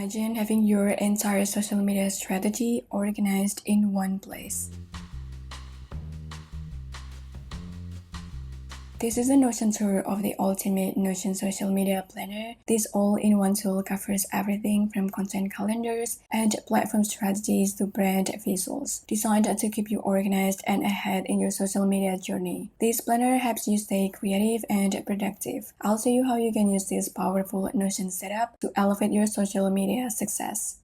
Imagine having your entire social media strategy organized in one place. This is a Notion tour of the ultimate Notion social media planner. This all-in-one tool covers everything from content calendars and platform strategies to brand visuals, designed to keep you organized and ahead in your social media journey. This planner helps you stay creative and productive. I'll show you how you can use this powerful Notion setup to elevate your social media success.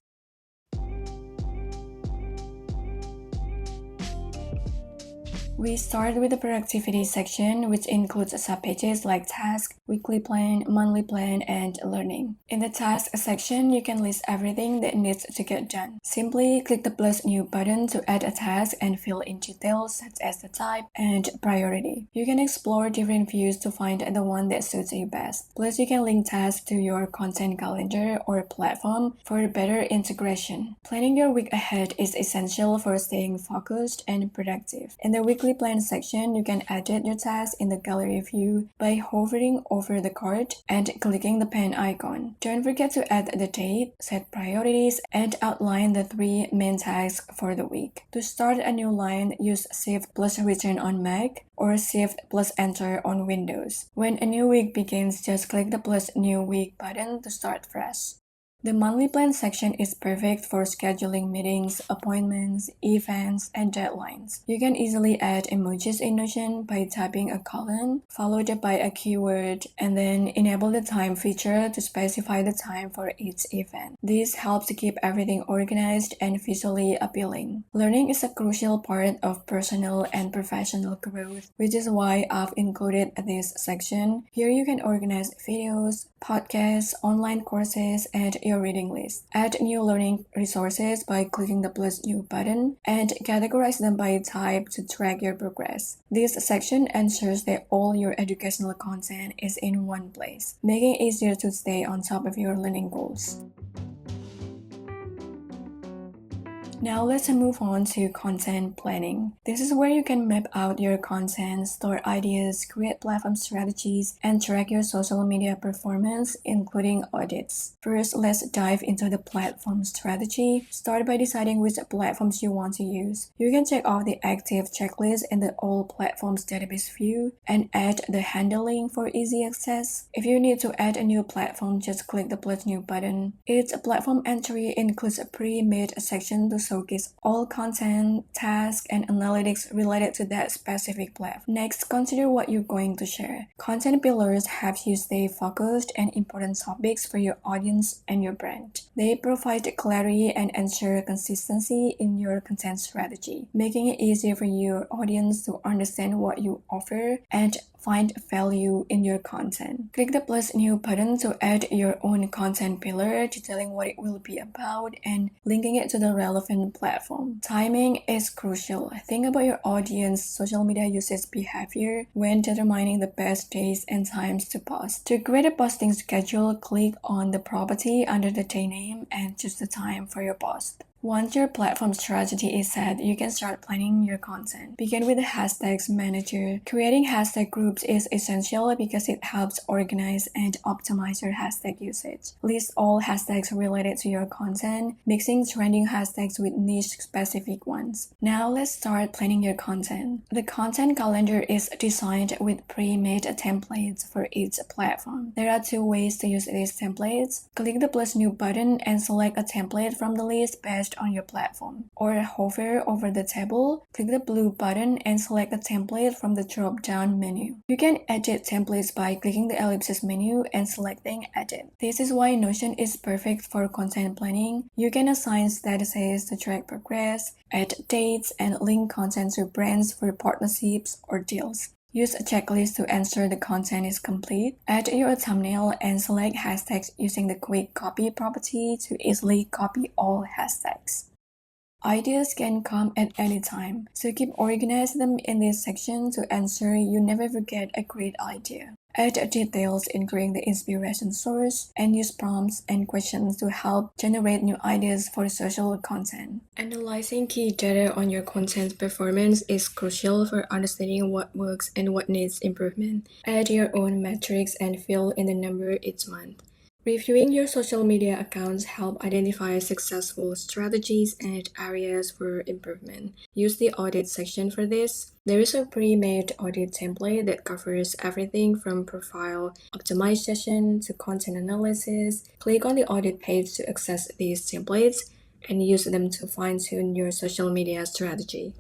We start with the productivity section, which includes subpages like task, weekly plan, monthly plan, and learning. In the task section, you can list everything that needs to get done. Simply click the plus new button to add a task and fill in details such as the type and priority. You can explore different views to find the one that suits you best. Plus, you can link tasks to your content calendar or platform for better integration. Planning your week ahead is essential for staying focused and productive. In the weekly plan section, you can edit your tasks in the gallery view by hovering over the card and clicking the pen icon. Don't forget to add the date, set priorities, and outline the 3 main tasks for the week. To start a new line, use Shift plus Return on Mac or Shift plus Enter on Windows. When a new week begins, just click the plus New Week button to start fresh. The monthly plan section is perfect for scheduling meetings, appointments, events, and deadlines. You can easily add emojis in Notion by typing a colon, followed by a keyword, and then enable the time feature to specify the time for each event. This helps to keep everything organized and visually appealing. Learning is a crucial part of personal and professional growth, which is why I've included this section. Here you can organize videos, podcasts, online courses, and your reading list. Add new learning resources by clicking the plus new button and categorize them by type to track your progress. This section ensures that all your educational content is in one place, making it easier to stay on top of your learning goals. Now let's move on to content planning. This is where you can map out your content, store ideas, create platform strategies, and track your social media performance, including audits. First, let's dive into the platform strategy. Start by deciding which platforms you want to use. You can check off the active checklist in the All Platforms database view and add the handling for easy access. If you need to add a new platform, just click the plus new button. Each platform entry includes a pre-made section to showcase all content, tasks, and analytics related to that specific platform. Next, consider what you're going to share. Content pillars help you stay focused on important topics for your audience and your brand. They provide clarity and ensure consistency in your content strategy, making it easier for your audience to understand what you offer and find value in your content. Click the plus new button to add your own content pillar, detailing what it will be about and linking it to the relevant platform. Timing is crucial. Think about your audience social media usage behavior when determining the best days and times to post. To create a posting schedule, click on the property under the day name and choose the time for your post. Once your platform strategy is set, you can start planning your content. Begin with the hashtags manager. Creating hashtag groups is essential because it helps organize and optimize your hashtag usage. List all hashtags related to your content, mixing trending hashtags with niche-specific ones. Now let's start planning your content. The content calendar is designed with pre-made templates for each platform. There are 2 ways to use these templates. Click the plus new button and select a template from the list based on your platform, or hover over the table, click the blue button and select a template from the drop-down menu. You can edit templates by clicking the ellipsis menu and selecting Edit. This is why Notion is perfect for content planning. You can assign statuses to track progress, add dates, and link content to brands for partnerships or deals. Use a checklist to ensure the content is complete. Add your thumbnail and select hashtags using the quick copy property to easily copy all hashtags. Ideas can come at any time, so keep organizing them in this section to ensure you never forget a great idea. Add details including the inspiration source and use prompts and questions to help generate new ideas for social content. Analyzing key data on your content performance is crucial for understanding what works and what needs improvement. Add your own metrics and fill in the number each month. Reviewing your social media accounts help identify successful strategies and areas for improvement. Use the audit section for this. There is a pre-made audit template that covers everything from profile optimization to content analysis. Click on the audit page to access these templates and use them to fine-tune your social media strategy.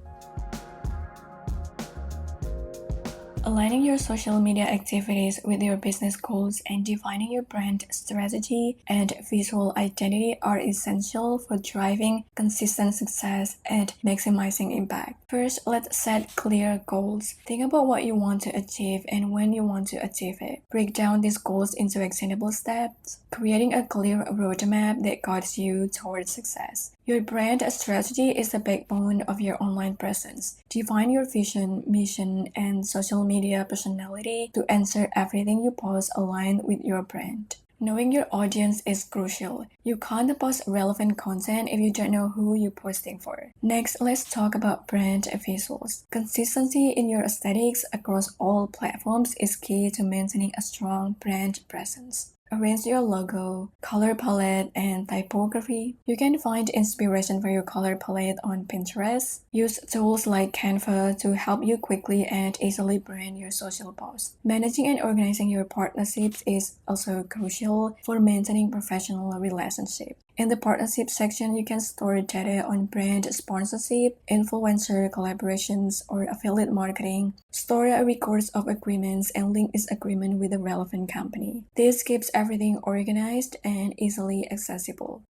Aligning your social media activities with your business goals and defining your brand strategy and visual identity are essential for driving consistent success and maximizing impact. First, let's set clear goals. Think about what you want to achieve and when you want to achieve it. Break down these goals into actionable steps, creating a clear roadmap that guides you towards success. Your brand strategy is the backbone of your online presence. Define your vision, mission, and social media personality to ensure everything you post aligns with your brand. Knowing your audience is crucial. You can't post relevant content if you don't know who you're posting for. Next, let's talk about brand visuals. Consistency in your aesthetics across all platforms is key to maintaining a strong brand presence. Arrange your logo, color palette, and typography. You can find inspiration for your color palette on Pinterest. Use tools like Canva to help you quickly and easily brand your social posts. Managing and organizing your partnerships is also crucial for maintaining professional relationships. In the partnership section, you can store data on brand sponsorship, influencer collaborations, or affiliate marketing. Store records of agreements and link this agreement with the relevant company. This keeps everything organized and easily accessible.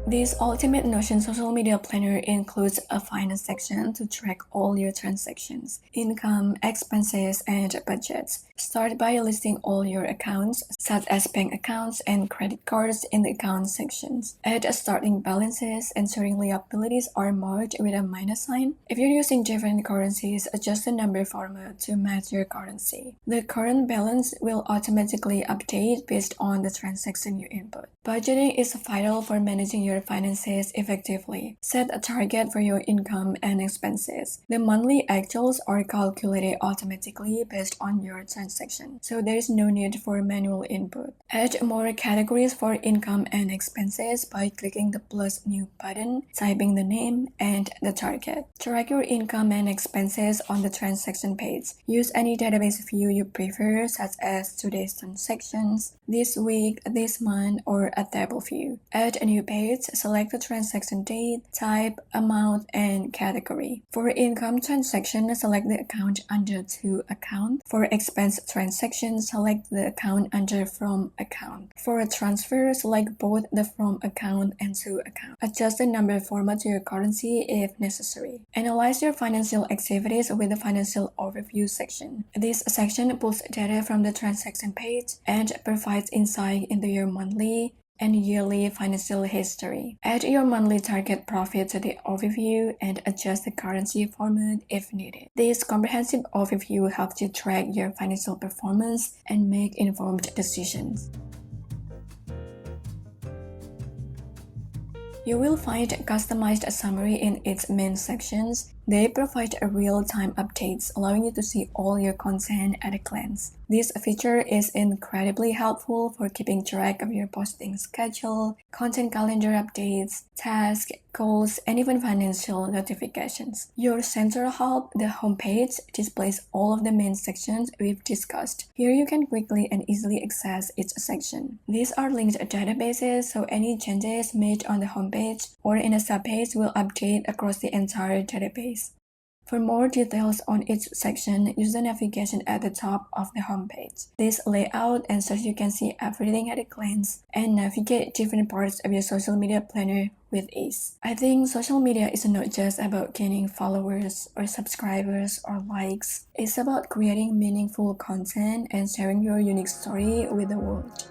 This Ultimate Notion social media planner includes a finance section to track all your transactions, income, expenses, and budgets. Start by listing all your accounts, such as bank accounts and credit cards in the account sections. Add starting balances, ensuring liabilities are marked with a minus sign. If you're using different currencies, adjust the number format to match your currency. The current balance will automatically update based on the transaction you input. Budgeting is vital for managing your finances effectively. Set a target for your income and expenses. The monthly actuals are calculated automatically based on your transaction, so there is no need for manual input. Add more categories for income and expenses by clicking the plus new button, typing the name, and the target. Track your income and expenses on the transaction page. Use any database view you prefer, such as today's transactions, this week, this month, or a table view. Add a new page, select the transaction date, type, amount, and category. For income transaction, select the account under To Account. For expense transaction, select the account under From Account. For a transfer, select both the From Account and To Account. Adjust the number format to your currency if necessary. Analyze your financial activities with the Financial Overview section. This section pulls data from the transaction page and provides insight into your monthly and yearly financial history. Add your monthly target profit to the overview and adjust the currency format if needed. This comprehensive overview helps you track your financial performance and make informed decisions. You will find a customized summary in its main sections. They provide real-time updates, allowing you to see all your content at a glance. This feature is incredibly helpful for keeping track of your posting schedule, content calendar updates, tasks, goals, and even financial notifications. Your central hub, the homepage, displays all of the main sections we've discussed. Here you can quickly and easily access each section. These are linked databases, so any changes made on the homepage or in a subpage will update across the entire database. For more details on each section, use the navigation at the top of the homepage. This layout ensures you can see everything at a glance and navigate different parts of your social media planner with ease. I think social media is not just about gaining followers or subscribers or likes. It's about creating meaningful content and sharing your unique story with the world.